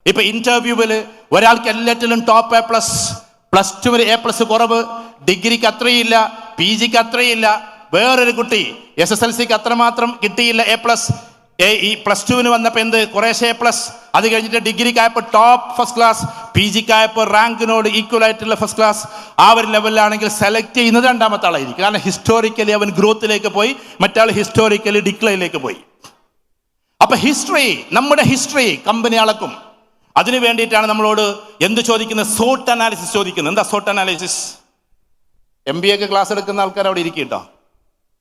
ഇപ്പൊ ഇന്റർവ്യൂവിൽ ഒരാൾക്ക് എല്ലാറ്റിലും ടോപ്പ് A+, +2 A+ കുറവ്, ഡിഗ്രിക്ക് അത്രയില്ല, PGക്ക് അത്രയില്ല. വേറൊരു കുട്ടി SSLCക്ക് അത്രമാത്രം കിട്ടിയില്ല A+. ഈ +2 വന്നപ്പോൾ എന്ത് കുറേശ്ശെ A+, അത് കഴിഞ്ഞിട്ട് ഡിഗ്രിക്കായപ്പോൾ ടോപ്പ് ഫസ്റ്റ് ക്ലാസ്, PGക്കായപ്പോൾ റാങ്കിനോട് ഈക്വൽ ആയിട്ടുള്ള ഫസ്റ്റ് ക്ലാസ്. ആ ഒരു ലെവലിലാണെങ്കിൽ സെലക്ട് ചെയ്യുന്നത് രണ്ടാമത്തെ ആളായിരിക്കും. കാരണം ഹിസ്റ്റോറിക്കലി അവൻ ഗ്രോത്തിലേക്ക് പോയി, മറ്റാൾ ഹിസ്റ്റോറിക്കലി ഡിക്ലൈനിലേക്ക് പോയി. അപ്പൊ ഹിസ്റ്ററി, നമ്മുടെ ഹിസ്റ്ററി കമ്പനി അളക്കും. അതിനു വേണ്ടിയിട്ടാണ് നമ്മളോട് എന്ത് ചോദിക്കുന്നത്? സോട്ട് അനാലിസിസ് ചോദിക്കുന്നത്. എന്താ സോട്ട് അനാലിസിസ്? MBA ക്ലാസ് എടുക്കുന്ന ആൾക്കാർ അവിടെ ഇരിക്കട്ടോ.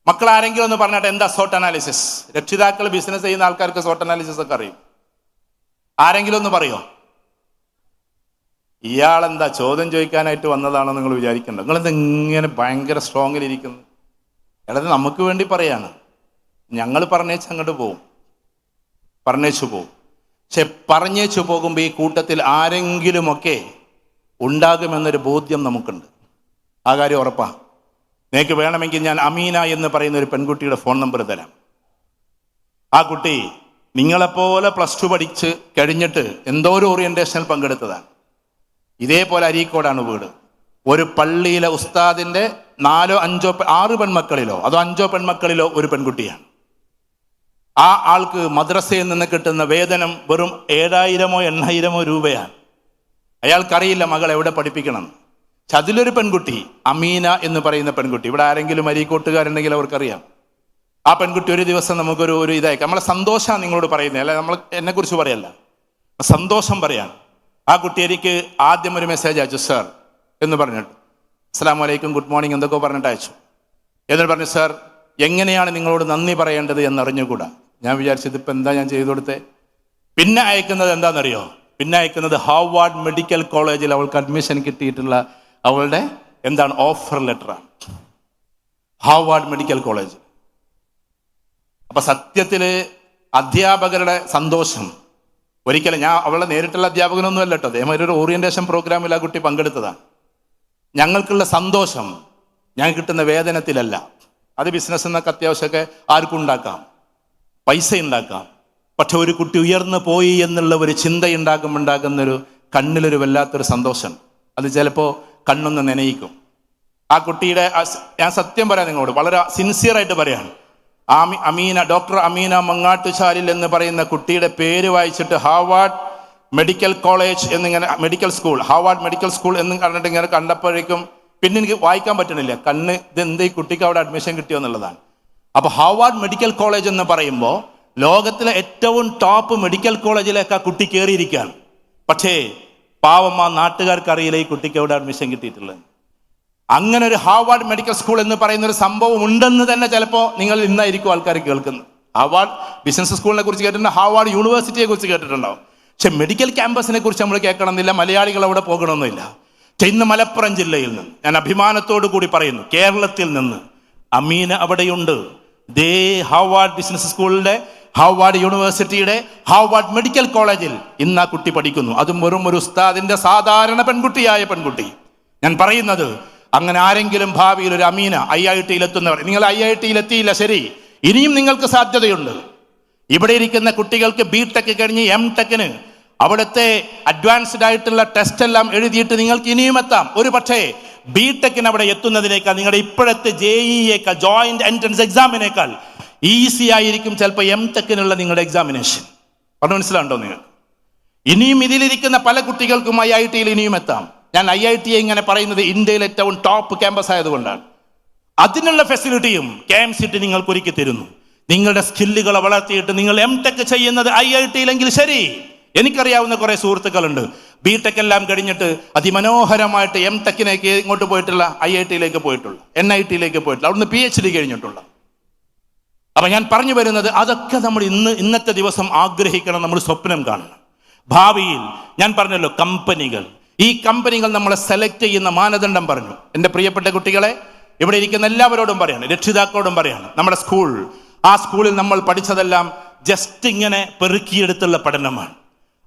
മക്കൾ ആരെങ്കിലും ഒന്ന് പറഞ്ഞിട്ട് എന്താ സോട്ട് അനാലിസിസ്? രക്ഷിതാക്കൾ, ബിസിനസ് ചെയ്യുന്ന ആൾക്കാർക്ക് സോട്ട് അനാലിസിസ് ഒക്കെ അറിയും. ആരെങ്കിലും ഒന്ന് പറയോ? ഇയാളെന്താ ചോദ്യം ചോദിക്കാനായിട്ട് വന്നതാണോ നിങ്ങൾ വിചാരിക്കണ്ട. നിങ്ങളെന്താ ഇങ്ങനെ ഭയങ്കര സ്ട്രോങ്ങിലിരിക്കുന്നു? അതായത് നമുക്ക് വേണ്ടി പറയാണ്. ഞങ്ങൾ പറഞ്ഞേച്ച് അങ്ങോട്ട് പോവും, പറഞ്ഞേച്ചു പോവും. പക്ഷെ പറഞ്ഞേച്ചു പോകുമ്പോൾ ഈ കൂട്ടത്തിൽ ആരെങ്കിലുമൊക്കെ ഉണ്ടാകുമെന്നൊരു ബോധ്യം നമുക്കുണ്ട്. ആ കാര്യം ഉറപ്പാ. നിങ്ങൾക്ക് വേണമെങ്കിൽ ഞാൻ അമീന എന്ന് പറയുന്ന ഒരു പെൺകുട്ടിയുടെ ഫോൺ നമ്പർ തരാം. ആ കുട്ടി നിങ്ങളെപ്പോലെ +2 പഠിച്ച് കഴിഞ്ഞിട്ട് എന്തോ ഒരു ഓറിയന്റേഷനിൽ പങ്കെടുത്തതാണ്. ഇതേപോലെ അരീക്കോടാണ് വീട്. ഒരു പള്ളിയിലെ ഉസ്താദിന്റെ 4, 5, 6 പെൺമക്കളിലോ അതോ 5 പെൺമക്കളിലോ ഒരു പെൺകുട്ടിയാണ്. ആ ആൾക്ക് മദ്രസയിൽ നിന്ന് കിട്ടുന്ന വേതനം വെറും 7000-ഓ 8000-ഓ രൂപയാണ്. അയാൾക്കറിയില്ല മകൾ എവിടെ പഠിപ്പിക്കണം. പക്ഷെ അതിലൊരു പെൺകുട്ടി, അമീന എന്ന് പറയുന്ന പെൺകുട്ടി, ഇവിടെ ആരെങ്കിലും അരീക്കോട്ടുകാരുണ്ടെങ്കിൽ അവർക്കറിയാം. ആ പെൺകുട്ടി ഒരു ദിവസം നമുക്കൊരു ഇതായി, നമ്മളെ സന്തോഷമാണ് നിങ്ങളോട് പറയുന്നത്, അല്ല നമ്മൾ എന്നെ കുറിച്ച് പറയല്ല, സന്തോഷം പറയാൻ. ആ കുട്ടി എനിക്ക് ആദ്യം ഒരു മെസ്സേജ് അയച്ചു, സർ എന്ന് പറഞ്ഞിട്ട്, അസ്സലാമു അലൈക്കും, ഗുഡ് മോർണിംഗ് എന്തൊക്കെ പറഞ്ഞിട്ട് അയച്ചു. എന്നിട്ട് പറഞ്ഞു, സർ എങ്ങനെയാണ് നിങ്ങളോട് നന്ദി പറയേണ്ടത് എന്നറിഞ്ഞുകൂടാ. ഞാൻ വിചാരിച്ചത് ഇപ്പം എന്താ ഞാൻ ചെയ്തു കൊടുത്തേ. പിന്നെ അയക്കുന്നത് എന്താണെന്നറിയോ? പിന്നെ അയക്കുന്നത് ഹാർവാർഡ് മെഡിക്കൽ കോളേജിൽ അവൾക്ക് അഡ്മിഷൻ കിട്ടിയിട്ടുള്ള അവളുടെ ഓഫർ ലെറ്ററാണ്. Harvard medical college. അപ്പൊ സത്യത്തില് അധ്യാപകരുടെ സന്തോഷം ഒരിക്കലും, ഞാൻ അവളുടെ നേരിട്ടുള്ള അധ്യാപകനൊന്നും അല്ല കേട്ടോ, അതേമാതിരി ഒരു ഓറിയന്റേഷൻ പ്രോഗ്രാമിൽ ആ കുട്ടി പങ്കെടുത്തതാണ്. ഞങ്ങൾക്കുള്ള സന്തോഷം ഞാൻ കിട്ടുന്ന വേതനത്തിലല്ല. അത് ബിസിനസ് എന്നൊക്കെ അത്യാവശ്യമൊക്കെ ആർക്കും ഉണ്ടാക്കാം, പൈസ ഉണ്ടാക്കാം. പക്ഷെ ഒരു കുട്ടി ഉയർന്നു പോയി എന്നുള്ള ഒരു ചിന്തയുണ്ടാകുമ്പോണ്ടാകുന്നൊരു കണ്ണിലൊരു വല്ലാത്തൊരു സന്തോഷം. അത് ചിലപ്പോൾ കണ്ണൊന്ന് നനയിക്കും. ആ കുട്ടിയുടെ, ഞാൻ സത്യം പറയാം നിങ്ങളോട്, വളരെ സിൻസിയറായിട്ട് പറയാണ്, അമീന, ഡോക്ടർ അമീന മങ്ങാട്ടുചാലിൽ എന്ന് പറയുന്ന കുട്ടിയുടെ പേര് വായിച്ചിട്ട് ഹാർവാർഡ് മെഡിക്കൽ കോളേജ് എന്നിങ്ങനെ, medical school, Harvard medical school എന്ന് പറഞ്ഞിട്ട് ഇങ്ങനെ കണ്ടപ്പോഴേക്കും പിന്നെ എനിക്ക് വായിക്കാൻ പറ്റണില്ല. കണ്ണ് ഇതെന്ത് ഈ കുട്ടിക്ക് അവിടെ അഡ്മിഷൻ കിട്ടിയോ എന്നുള്ളതാണ്. അപ്പൊ ഹാർവാർഡ് മെഡിക്കൽ കോളേജ് എന്ന് പറയുമ്പോൾ ലോകത്തിലെ ഏറ്റവും ടോപ്പ് മെഡിക്കൽ കോളേജിലേക്ക് ആ കുട്ടി കയറിയിരിക്കുകയാണ്. പക്ഷേ പാവം ആ നാട്ടുകാർക്ക് അറിയില്ല ഈ കുട്ടിക്ക് അവിടെ അഡ്മിഷൻ കിട്ടിയിട്ടുള്ളത്. അങ്ങനെ ഒരു ഹാർവാർഡ് മെഡിക്കൽ സ്കൂൾ എന്ന് പറയുന്ന ഒരു സംഭവം ഉണ്ടെന്ന് തന്നെ ചിലപ്പോൾ നിങ്ങൾ ഇന്നായിരിക്കും ആൾക്കാർ കേൾക്കുന്നത്. ഹാർവാർഡ് ബിസിനസ് സ്കൂളിനെ കുറിച്ച് കേട്ടിട്ടുണ്ട്, ഹാർവാർഡ് യൂണിവേഴ്സിറ്റിയെ കുറിച്ച് കേട്ടിട്ടുണ്ടാവും. പക്ഷെ മെഡിക്കൽ ക്യാമ്പസിനെ കുറിച്ച് നമ്മൾ കേൾക്കണമെന്നില്ല, മലയാളികൾ അവിടെ പോകണമെന്നില്ല. ഇന്ന് മലപ്പുറം ജില്ലയിൽ നിന്ന് ഞാൻ അഭിമാനത്തോടു കൂടി പറയുന്നു, കേരളത്തിൽ നിന്ന് അമീന അവിടെയുണ്ട്. ദേ ഹാർവാർഡ് ബിസിനസ് സ്കൂളിന്റെ, ഹാർവാർഡ് യൂണിവേഴ്സിറ്റിയുടെ, ഹാർവാർഡ് മെഡിക്കൽ കോളേജിൽ ഇന്ന് ആ കുട്ടി പഠിക്കുന്നു. അതും വെറും ഒരു ഉസ്താദിന്റെ സാധാരണ പെൺകുട്ടിയായ പെൺകുട്ടി. ഞാൻ പറയുന്നത്, അങ്ങനെ ആരെങ്കിലും ഭാവിയിൽ ഒരു അമീന IIT-യിൽ എത്തുന്നവർ, നിങ്ങൾ IIT-യിൽ എത്തിയില്ല, ശരി, ഇനിയും നിങ്ങൾക്ക് സാധ്യതയുണ്ട്. ഇവിടെ ഇരിക്കുന്ന കുട്ടികൾക്ക് BTech കഴിഞ്ഞ് MTech-ന് അവിടുത്തെ അഡ്വാൻസ്ഡ് ആയിട്ടുള്ള ടെസ്റ്റ് എല്ലാം എഴുതിയിട്ട് നിങ്ങൾക്ക് ഇനിയും എത്താം. ഒരു പക്ഷേ BTech-ന് അവിടെ എത്തുന്നതിനേക്കാൾ നിങ്ങളുടെ ഇപ്പോഴത്തെ JEE ജോയിന്റ് എൻട്രൻസ് എക്സാമിനേക്കാൾ ഈസി ആയിരിക്കും ചിലപ്പോൾ MTech-നുള്ള നിങ്ങളുടെ എക്സാമിനേഷൻ. പറഞ്ഞു മനസ്സിലാണ്ടോ നിങ്ങൾ? ഇനിയും ഇതിലിരിക്കുന്ന പല കുട്ടികൾക്കും IIT-യിൽ ഇനിയും എത്താം. ഞാൻ IIT-യെ ഇങ്ങനെ പറയുന്നത് ഇന്ത്യയിലെ ഏറ്റവും ടോപ്പ് ക്യാമ്പസ് ആയതുകൊണ്ടാണ്. അതിനുള്ള ഫെസിലിറ്റിയും KMCT നിങ്ങൾക്ക് ഒരുക്കി തരുന്നു. നിങ്ങളുടെ സ്കില്ലുകളെ വളർത്തിയിട്ട് നിങ്ങൾ MTech ചെയ്യുന്നത് IIT-യിലെങ്കിൽ ശരി. എനിക്കറിയാവുന്ന കുറെ സുഹൃത്തുക്കളുണ്ട്, BTech എല്ലാം കഴിഞ്ഞിട്ട് അതിമനോഹരമായിട്ട് MTech-ലേക്ക് ഇങ്ങോട്ട് പോയിട്ടുള്ള, IIT-യിലേക്ക് പോയിട്ടുള്ള, NIT-യിലേക്ക് പോയിട്ടുള്ള, അവിടുന്ന് PhD കഴിഞ്ഞിട്ടുള്ള. അപ്പൊ ഞാൻ പറഞ്ഞു വരുന്നത്, അതൊക്കെ നമ്മൾ ഇന്നത്തെ ദിവസം ആഗ്രഹിക്കണം, നമ്മൾ സ്വപ്നം കാണണം. ഭാവിയിൽ ഞാൻ പറഞ്ഞല്ലോ, ഈ കമ്പനികൾ നമ്മളെ സെലക്ട് ചെയ്യുന്ന മാനദണ്ഡം പറഞ്ഞു. എൻ്റെ പ്രിയപ്പെട്ട കുട്ടികളെ, ഇവിടെ ഇരിക്കുന്ന എല്ലാവരോടും പറയാണ്, രക്ഷിതാക്കളോടും പറയാണ്, നമ്മുടെ സ്കൂൾ, ആ സ്കൂളിൽ നമ്മൾ പഠിച്ചതെല്ലാം ജസ്റ്റ് ഇങ്ങനെ പെറുക്കിയെടുത്തുള്ള പഠനമാണ്.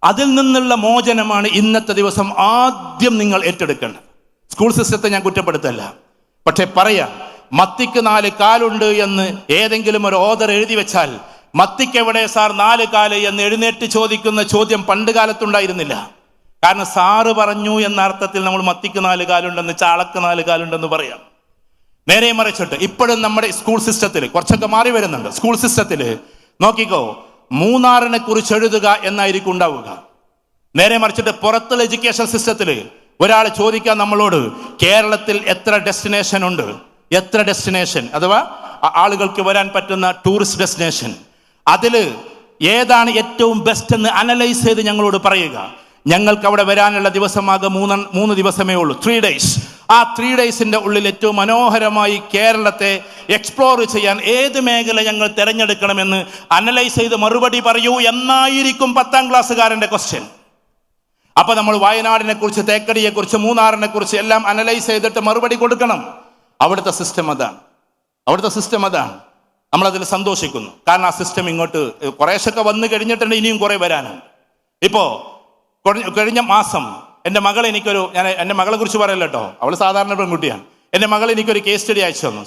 അതിൽ നിന്നുള്ള മോചനമാണ് ഇന്നത്തെ ദിവസം ആദ്യം നിങ്ങൾ ഏറ്റെടുക്കേണ്ടത്. സ്കൂൾ സിസ്റ്റത്തെ ഞാൻ കുറ്റപ്പെടുത്തല്ല, പക്ഷെ പറയാം, മത്തിക്ക് 4 കാലുണ്ട് എന്ന് ഏതെങ്കിലും ഒരു ഓതർ എഴുതി വെച്ചാൽ മത്തിക്കെവിടെ സാർ 4 കാല് എന്ന് എഴുന്നേറ്റ് ചോദിക്കുന്ന ചോദ്യം പണ്ട് കാലത്തുണ്ടായിരുന്നില്ല. കാരണം സാറ് പറഞ്ഞു എന്ന അർത്ഥത്തിൽ നമ്മൾ മത്തിക്ക് 4 കാലുണ്ടെന്ന്, ചാളക്ക് 4 കാലുണ്ടെന്ന് പറയാം. നേരെ മറിച്ചിട്ട് ഇപ്പോഴും നമ്മുടെ സ്കൂൾ സിസ്റ്റത്തിൽ കുറച്ചൊക്കെ മാറി വരുന്നുണ്ട്. സ്കൂൾ സിസ്റ്റത്തിൽ നോക്കിക്കോ, മൂന്നാറിനെ കുറിച്ച് എഴുതുക എന്നായിരിക്കും ഉണ്ടാവുക. നേരെ മറിച്ചിട്ട് പുറത്തുള്ള എഡ്യൂക്കേഷൻ സിസ്റ്റത്തിൽ ഒരാൾ ചോദിക്കാൻ നമ്മളോട്, കേരളത്തിൽ എത്ര ഡെസ്റ്റിനേഷൻ ഉണ്ട്, എത്ര ഡെസ്റ്റിനേഷൻ അഥവാ ആളുകൾക്ക് വരാൻ പറ്റുന്ന ടൂറിസ്റ്റ് ഡെസ്റ്റിനേഷൻ, അതിൽ ഏതാണ് ഏറ്റവും ബെസ്റ്റ് എന്ന് അനലൈസ് ചെയ്ത് ഞങ്ങളോട് പറയുക. ഞങ്ങൾക്ക് അവിടെ വരാനുള്ള ദിവസമാകെ 3 ദിവസമേ ഉള്ളൂ, 3 days. ആ 3 daysന്റെ ഉള്ളിൽ ഏറ്റവും മനോഹരമായി കേരളത്തെ എക്സ്പ്ലോർ ചെയ്യാൻ ഏത് മേഖല ഞങ്ങൾ തിരഞ്ഞെടുക്കണമെന്ന് അനലൈസ് ചെയ്ത് മറുപടി പറയൂ എന്നായിരിക്കും 10ാം ക്ലാസ്സുകാരൻ്റെ ക്വസ്റ്റ്യൻ. അപ്പൊ നമ്മൾ വയനാടിനെ കുറിച്ച്, തേക്കടിയെ കുറിച്ച്, മൂന്നാറിനെ കുറിച്ച് എല്ലാം അനലൈസ് ചെയ്തിട്ട് മറുപടി കൊടുക്കണം. അവിടുത്തെ സിസ്റ്റം അതാണ്. നമ്മളതിൽ സന്തോഷിക്കുന്നു. കാരണം ആ സിസ്റ്റം ഇങ്ങോട്ട് കുറേശ്ശൊക്കെ വന്നു കഴിഞ്ഞിട്ടുണ്ട്, ഇനിയും കുറെ വരാനുണ്ട്. ഇപ്പോ കഴിഞ്ഞ മാസം എൻ്റെ മകൾ ഞാൻ എൻ്റെ മകളെ കുറിച്ച് പറയല്ലോ കേട്ടോ, അവൾ സാധാരണ പെൺകുട്ടിയാണ്. എൻ്റെ മകൾ എനിക്കൊരു കേസ് സ്റ്റഡി അയച്ചു തന്നു.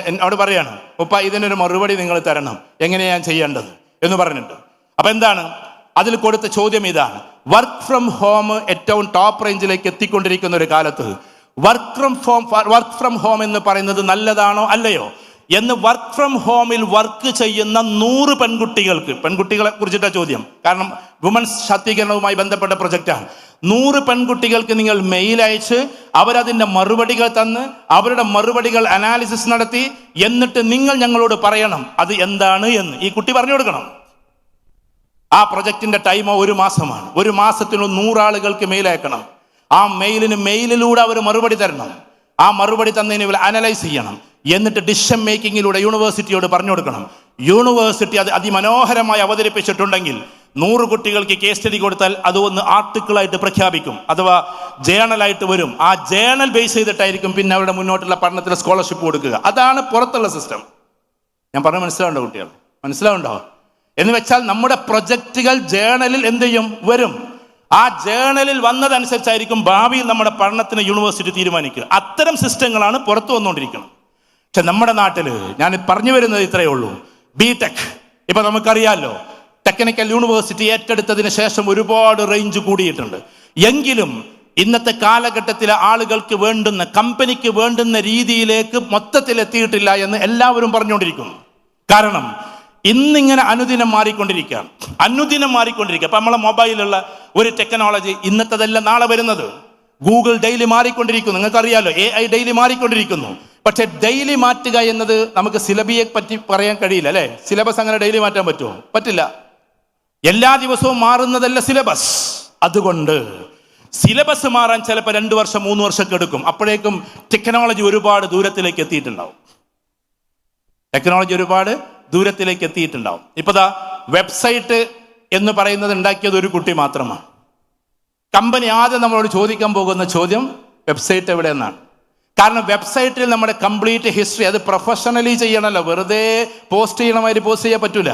എന്നോട് പറയാണ്, ഉപ്പ ഇതിനൊരു മറുപടി നിങ്ങൾ തരണം, എങ്ങനെയാണ് ഞാൻ ചെയ്യേണ്ടത് എന്ന് പറഞ്ഞിട്ട്. അപ്പൊ എന്താണ് അതിൽ കൊടുത്ത ചോദ്യം? ഇതാണ്, വർക്ക് ഫ്രം ഹോം ഏറ്റവും ടോപ്പ് റേഞ്ചിലേക്ക് എത്തിക്കൊണ്ടിരിക്കുന്ന ഒരു കാലത്ത് വർക്ക് ഫ്രം ഹോം എന്ന് പറയുന്നത് നല്ലതാണോ അല്ലയോ എന്ന് വർക്ക് ഫ്രം ഹോമിൽ വർക്ക് ചെയ്യുന്ന 100 പെൺകുട്ടികളെ കുറിച്ചിട്ടാണ് ചോദ്യം. കാരണം വുമൻസ് ശാക്തീകരണവുമായി ബന്ധപ്പെട്ട പ്രൊജക്റ്റാണ്. 100 പെൺകുട്ടികൾക്ക് നിങ്ങൾ മെയിൽ അയച്ച് അവരതിൻ്റെ മറുപടികൾ തന്ന് അവരുടെ മറുപടികൾ അനാലിസിസ് നടത്തി എന്നിട്ട് നിങ്ങൾ ഞങ്ങളോട് പറയണം അത് എന്താണ് എന്ന്. ഈ കുട്ടി പറഞ്ഞു കൊടുക്കണം. ആ പ്രൊജക്റ്റിന്റെ ടൈം 1 മാസമാണ്. 1 മാസത്തിൽ 100 ആളുകൾക്ക് മെയിൽ അയക്കണം. ആ മെയിലിലൂടെ അവർ മറുപടി തരണം. ആ മറുപടി തന്നതിന് ഇവർ അനലൈസ് ചെയ്യണം. എന്നിട്ട് ഡിസിഷൻ മേക്കിങ്ങിലൂടെ യൂണിവേഴ്സിറ്റിയോട് പറഞ്ഞു കൊടുക്കണം. യൂണിവേഴ്സിറ്റി അത് അതിമനോഹരമായി അവതരിപ്പിച്ചിട്ടുണ്ടെങ്കിൽ 100 കുട്ടികൾക്ക് കേസ് സ്റ്റഡി കൊടുത്താൽ അത് ഒന്ന് ആർട്ടിക്കിളായിട്ട് പ്രഖ്യാപിക്കും, അഥവാ ജേണലായിട്ട് വരും. ആ ജേണൽ ബേസ് ചെയ്തിട്ടായിരിക്കും പിന്നെ അവരുടെ മുന്നോട്ടുള്ള പഠനത്തിന് സ്കോളർഷിപ്പ് കൊടുക്കുക. അതാണ് പുറത്തുള്ള സിസ്റ്റം. ഞാൻ പറഞ്ഞ മനസ്സിലാവുണ്ടോ കുട്ടികൾ? മനസ്സിലാവുണ്ടോ? എന്ന് വെച്ചാൽ നമ്മുടെ പ്രൊജക്റ്റുകൾ ജേണലിൽ എന്ത് ചെയ്യും? വരും. ആ ജേണലിൽ വന്നതനുസരിച്ചായിരിക്കും ഭാവിയിൽ നമ്മുടെ പഠനത്തിന് യൂണിവേഴ്സിറ്റി തീരുമാനിക്കുക. അത്തരം സിസ്റ്റങ്ങളാണ് പുറത്തു വന്നുകൊണ്ടിരിക്കുന്നത്. പക്ഷെ നമ്മുടെ നാട്ടിൽ ഞാൻ പറഞ്ഞു വരുന്നത് ഇത്രയേ ഉള്ളൂ. ബിടെക് ഇപ്പൊ നമുക്കറിയാമല്ലോ, ടെക്നിക്കൽ യൂണിവേഴ്സിറ്റി ഏറ്റെടുത്തതിന് ശേഷം ഒരുപാട് റേഞ്ച് കൂടിയിട്ടുണ്ട്. എങ്കിലും ഇന്നത്തെ കാലഘട്ടത്തിലെ ആളുകൾക്ക് വേണ്ടുന്ന, കമ്പനിക്ക് വേണ്ടുന്ന രീതിയിലേക്ക് മൊത്തത്തിൽ എത്തിയിട്ടില്ല എന്ന് എല്ലാവരും പറഞ്ഞുകൊണ്ടിരിക്കുന്നു. കാരണം ഇന്നിങ്ങനെ അനുദിനം മാറിക്കൊണ്ടിരിക്കുകയാണ്. അപ്പൊ നമ്മളെ മൊബൈലുള്ള ഒരു ടെക്നോളജി ഇന്നത്തതല്ല നാളെ വരുന്നത്. ഗൂഗിൾ ഡെയിലി മാറിക്കൊണ്ടിരിക്കുന്നു, നിങ്ങൾക്കറിയാലോ. AI ഡെയിലി മാറിക്കൊണ്ടിരിക്കുന്നു. പക്ഷെ ഡെയിലി മാറ്റുക എന്നത് നമുക്ക് സിലബിയെ പറ്റി പറയാൻ കഴിയില്ല, അല്ലെ? സിലബസ് അങ്ങനെ ഡെയിലി മാറ്റാൻ പറ്റുമോ? പറ്റില്ല. എല്ലാ ദിവസവും മാറുന്നതല്ല സിലബസ്. അതുകൊണ്ട് സിലബസ് മാറാൻ ചിലപ്പോൾ 2 വർഷം 3 വർഷമൊക്കെ എടുക്കും. അപ്പോഴേക്കും ടെക്നോളജി ഒരുപാട് ദൂരത്തിലേക്ക് എത്തിയിട്ടുണ്ടാവും. ഇപ്പൊ വെബ്സൈറ്റ് എന്ന് പറയുന്നത് ഉണ്ടാക്കിയത് ഒരു കുട്ടി മാത്രമാണ്. കമ്പനി ആദ്യം നമ്മളോട് ചോദിക്കാൻ പോകുന്ന ചോദ്യം വെബ്സൈറ്റ് എവിടെയെന്നാണ്. കാരണം വെബ്സൈറ്റിൽ നമ്മുടെ കംപ്ലീറ്റ് ഹിസ്റ്ററി അത് പ്രൊഫഷണലി ചെയ്യണമല്ലോ. വെറുതെ പോസ്റ്റ് ചെയ്യണമാതിരി പോസ്റ്റ് ചെയ്യാൻ പറ്റൂല.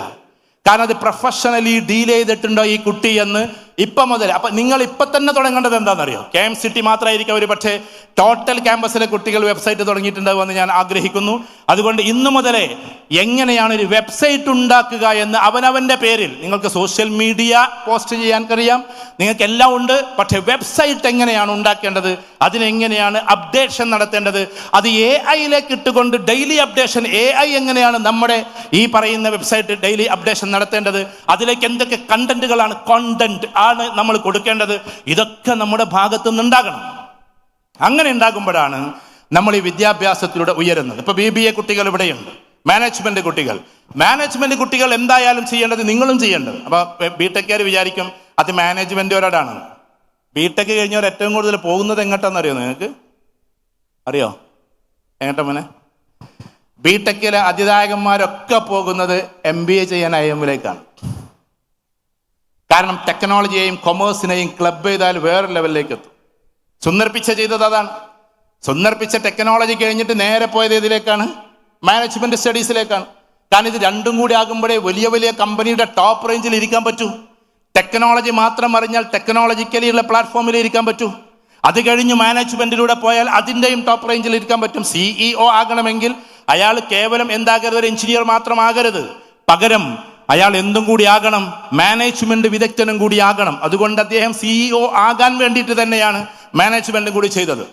കാരണം അത് പ്രൊഫഷണലി ഡീൽ ചെയ്തിട്ടുണ്ടോ ഈ കുട്ടി എന്ന് ഇപ്പം മുതൽ. അപ്പൊ നിങ്ങൾ ഇപ്പൊ തന്നെ തുടങ്ങേണ്ടത് എന്താണെന്നറിയോ? KMCT മാത്രമായിരിക്കും ഒരു പക്ഷേ ടോട്ടൽ ക്യാമ്പസിലെ കുട്ടികൾ വെബ്സൈറ്റ് തുടങ്ങിയിട്ടുണ്ടാവുമെന്ന് ഞാൻ ആഗ്രഹിക്കുന്നു. അതുകൊണ്ട് ഇന്നു മുതലേ എങ്ങനെയാണ് ഒരു വെബ്സൈറ്റ് ഉണ്ടാക്കുക എന്ന് അവനവന്റെ പേരിൽ, നിങ്ങൾക്ക് സോഷ്യൽ മീഡിയ പോസ്റ്റ് ചെയ്യാൻ കഴിയാം, നിങ്ങൾക്ക് എല്ലാം ഉണ്ട്. പക്ഷെ വെബ്സൈറ്റ് എങ്ങനെയാണ് ഉണ്ടാക്കേണ്ടത്, അതിനെങ്ങനെയാണ് അപ്ഡേഷൻ നടത്തേണ്ടത്, അത് AI-യിലേക്ക് ഇട്ടുകൊണ്ട് ഡെയിലി അപ്ഡേഷൻ, AI എങ്ങനെയാണ് നമ്മുടെ ഈ പറയുന്ന വെബ്സൈറ്റ് ഡെയിലി അപ്ഡേഷൻ നടത്തേണ്ടത്, അതിലേക്ക് എന്തൊക്കെ കണ്ടന്റുകളാണ്, കോണ്ടന്റ് ആണ് നമ്മൾ കൊടുക്കേണ്ടത്, ഇതൊക്കെ നമ്മുടെ ഭാഗത്തു നിന്നുണ്ടാകണം. അങ്ങനെ ഉണ്ടാകുമ്പോഴാണ് നമ്മൾ ഈ വിദ്യാഭ്യാസത്തിലൂടെ ഉയരുന്നത്. ഇപ്പൊ BBA കുട്ടികൾ ഇവിടെയുണ്ട്, മാനേജ്മെന്റ് കുട്ടികൾ എന്തായാലും ചെയ്യേണ്ടത് നിങ്ങളും ചെയ്യേണ്ടത്. അപ്പൊ ബിടെക്കാർ വിചാരിക്കും അത് മാനേജ്മെന്റുകാരോടാണ്. ബിടെക് കഴിഞ്ഞവർ ഏറ്റവും കൂടുതൽ പോകുന്നത് എങ്ങോട്ടാണെന്നറിയോ? നിങ്ങൾക്ക് അറിയോ എങ്ങോട്ടാ മോനെ? ബിടെക്കിലെ അതിദായകന്മാരൊക്കെ പോകുന്നത് MBA ചെയ്യാൻ IIM-ലേക്കാണ്. കാരണം ടെക്നോളജിയെയും കൊമേഴ്സിനെയും ക്ലബ് ചെയ്താൽ വേറെ ലെവലിലേക്ക് എത്തും. സുന്ദർപിച്ച ചെയ്തത് അതാണ്. സുന്ദർപിച്ച ടെക്നോളജി കഴിഞ്ഞിട്ട് നേരെ പോയത് ഇതിലേക്കാണ്, മാനേജ്മെന്റ് സ്റ്റഡീസിലേക്കാണ്. കാരണം ഇത് രണ്ടും കൂടി ആകുമ്പോഴേ വലിയ വലിയ കമ്പനിയുടെ ടോപ്പ് റേഞ്ചിൽ ഇരിക്കാൻ പറ്റൂ. ടെക്നോളജി മാത്രം അറിഞ്ഞാൽ ടെക്നോളജിക്കലി ഉള്ള പ്ലാറ്റ്ഫോമിൽ ഇരിക്കാൻ പറ്റൂ. അത് കഴിഞ്ഞ് മാനേജ്മെന്റിലൂടെ പോയാൽ അതിൻ്റെയും ടോപ്പ് റേഞ്ചിൽ ഇരിക്കാൻ പറ്റും. CEO ആകണമെങ്കിൽ അയാൾ കേവലം എന്താകരുത്, ഒരു എഞ്ചിനീയർ മാത്രമാകരുത്. പകരം അയാൾ എന്തും കൂടി ആകണം, മാനേജ്മെന്റ് വിദഗ്ധനും കൂടി ആകണം. അതുകൊണ്ട് അദ്ദേഹം CEO ആകാൻ വേണ്ടിയിട്ട് തന്നെയാണ് മാനേജ്മെന്റും കൂടി ചെയ്തത്.